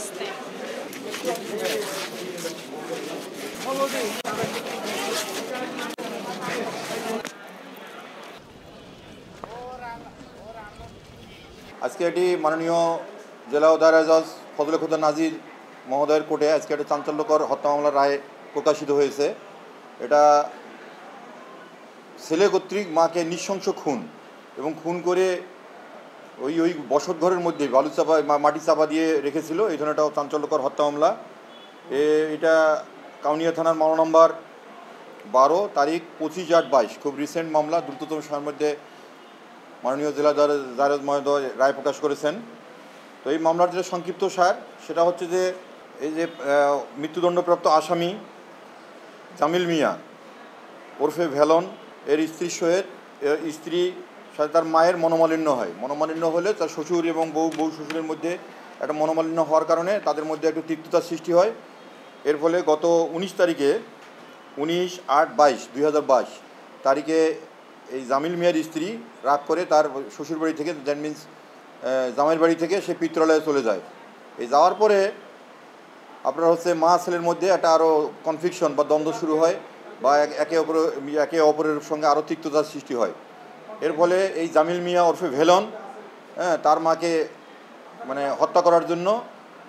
আসতে। আজকে এটি মাননীয় জেলা ও দায়রা জজ ফজলে খোদা নাজির মহোদয়ের কোর্টে আজকে একটা চাঞ্চল্যকর হত্যা মামলার রায় প্রকাশিত হয়েছে। এটা ছেলে কর্তৃক মাকে নৃশংস খুন এবং খুন করে ওই বসত ঘরের মধ্যে বালু চাপা মাটি চাপা দিয়ে রেখেছিল। এই ধরনের একটা চাঞ্চল্যকর হত্যা মামলা। এটা কাউনিয়া থানার মামলা নম্বর 12 তারিখ 25/8/22, খুব রিসেন্ট মামলা। দ্রুততম সময়ের মধ্যে মাননীয় জেলা দায়রা মহোদয় রায় প্রকাশ করেছেন। তো এই মামলার যে সংক্ষিপ্ত সার সেটা হচ্ছে যে এই যে মৃত্যুদণ্ডপ্রাপ্ত আসামি জামিল মিয়া ওরফে ভেলন এর স্ত্রীর সহিত স্ত্রী সাথে তার মায়ের মনোমালিন্য হয়। মনোমালিন্য হলে তার শ্বশুর এবং বউ শ্বশুরের মধ্যে একটা মনোমালিন্য হওয়ার কারণে তাদের মধ্যে একটু তিক্ততার সৃষ্টি হয়। এর ফলে গত 19 তারিখে 19/8/22 তারিখে এই জামিল মিয়ার স্ত্রী রাগ করে তার শ্বশুরবাড়ি থেকে, দ্যাট মিনস জামাইয়ের বাড়ি থেকে সে পিত্রালয়ে চলে যায়। এই যাওয়ার পরে আপনার হচ্ছে মা ছেলের মধ্যে একটা আরও কনফ্লিকশন বা দ্বন্দ্ব শুরু হয়, বা একে অপরের সঙ্গে আরও তিক্ততার সৃষ্টি হয়। এর ফলে এই জামিল মিয়া ওরফে ভেলন তার মাকে মানে হত্যা করার জন্য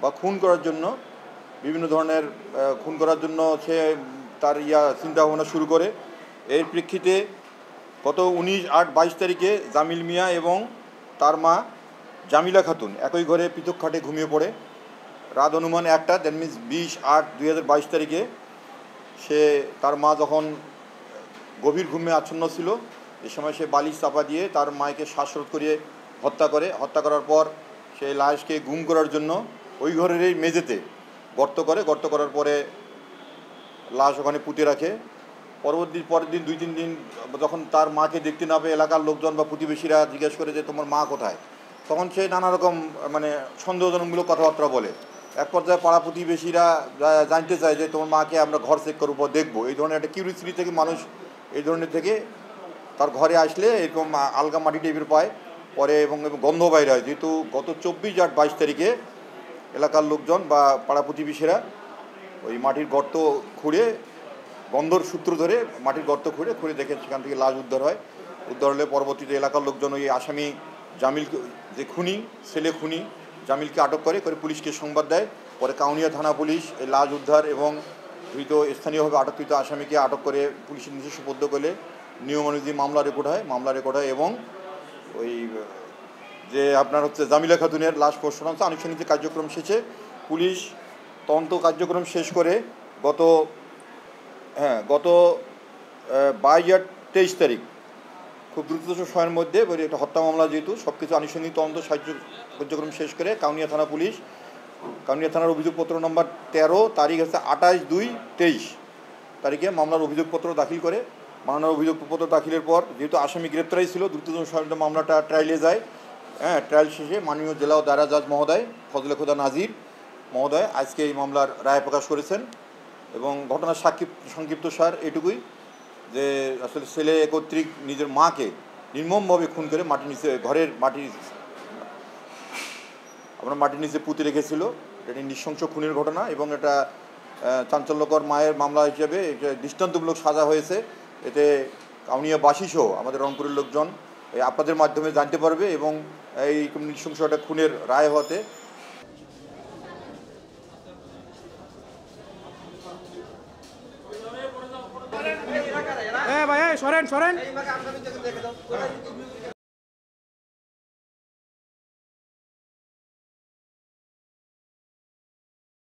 বা খুন করার জন্য, বিভিন্ন ধরনের খুন করার জন্য সে তার চিন্তাভাবনা শুরু করে। এর প্রেক্ষিতে গত 19/8/22 তারিখে জামিল মিয়া এবং তার মা জামিলা খাতুন একই ঘরে পৃথক খাটে ঘুমিয়ে পড়ে। রাত অনুমান 1টা, দ্যাট মিনস 20/8/2022 তারিখে তার মা যখন গভীর ঘুমে আচ্ছন্ন ছিল, এ সময় সে বালিশ চাপা দিয়ে তার মাকে শ্বাসরোধ করিয়ে হত্যা করে। হত্যা করার পর সেই লাশকে গুম করার জন্য ওই ঘরেরই মেঝেতে গর্ত করার পরে লাশ ওখানে পুঁতে রাখে। পরের দিন 2-3 দিন যখন তার মাকে দেখতে না পেয়ে এলাকার লোকজন বা প্রতিবেশীরা জিজ্ঞেস করে যে তোমার মা কোথায়, তখন সে নানা রকম মানে সন্দেহজনকমূলক কথাবার্তা বলে। এক পর্যায়ে পাড়া প্রতিবেশীরা জানতে চায় যে তোমার মাকে আমরা ঘর চেক করার উপর দেখবো। এই ধরনের একটা কিউরিসিটি থেকে মানুষ এই ধরনের থেকে তার ঘরে আসলে এরকম আলগা মাটি টাইপের পায় পরে এবং গন্ধ বাইরে হয়। যেহেতু গত 24/8/22 তারিখে এলাকার লোকজন বা পাড়া প্রতিবেশীরা ওই মাটির গর্ত খুঁড়ে, গন্ধর সূত্র ধরে মাটির গর্ত খুঁড়ে দেখে সেখান থেকে লাশ উদ্ধার হয়। উদ্ধার হলে পরবর্তীতে এলাকার লোকজন ওই আসামি জামিল যে ছেলে খুনি জামিলকে আটক করে পুলিশকে সংবাদ দেয়। পরে কাউনিয়া থানা পুলিশ এই লাশ উদ্ধার এবং স্থানীয়ভাবে আটককৃত আসামিকে আটক করে পুলিশের নিজস্ব সুপর্দ করলে নিয়ম অনুযায়ী মামলা রেকর্ড হয় এবং ওই যে আপনার হচ্ছে জামিলা খাতুনের লাশ পোস্টমর্টম আনুষ্ঠানিক কার্যক্রম শেষে পুলিশ তদন্ত কার্যক্রম শেষ করে গত 22/23 তারিখ খুব দ্রুততম সময়ের মধ্যে একটা হত্যা মামলা, যেহেতু সব কিছু আনুষ্ঠানিক তদন্ত কার্যক্রম শেষ করে কাউনিয়া থানার অভিযোগপত্র নম্বর 13 তারিখ হচ্ছে 28/2/23 তারিখে মামলার অভিযোগপত্র দাখিল করে। মামলার অভিযোগপত্র দাখিলের পর যেহেতু আসামি গ্রেপ্তারই ছিল, দ্রুততম সময়ের মামলাটা ট্রায়ালে যায়। ট্রায়াল শেষে মাননীয় জেলা ও দায়রা জজ মহোদয় ফজলে খোদা নাজির মহোদয় আজকে এই মামলার রায় প্রকাশ করেছেন। এবং ঘটনার সংক্ষিপ্ত সার এটুকুই যে আসলে ছেলে কর্তৃক নিজের মাকে নির্মমভাবে খুন করে মাটির নিচে পুঁতে রেখেছিল। এটি নৃশংস খুনের ঘটনা এবং এটা চাঞ্চল্যকর মায়ের মামলা হিসেবে এটা দৃষ্টান্তমূলক সাজা হয়েছে। এতে কাউনিয়াবাসী সহ আমাদের রংপুরের লোকজন আপনাদের মাধ্যমে জানতে পারবে এবং এই নৃশংস একটা খুনের রায় হতে ভাই সরেন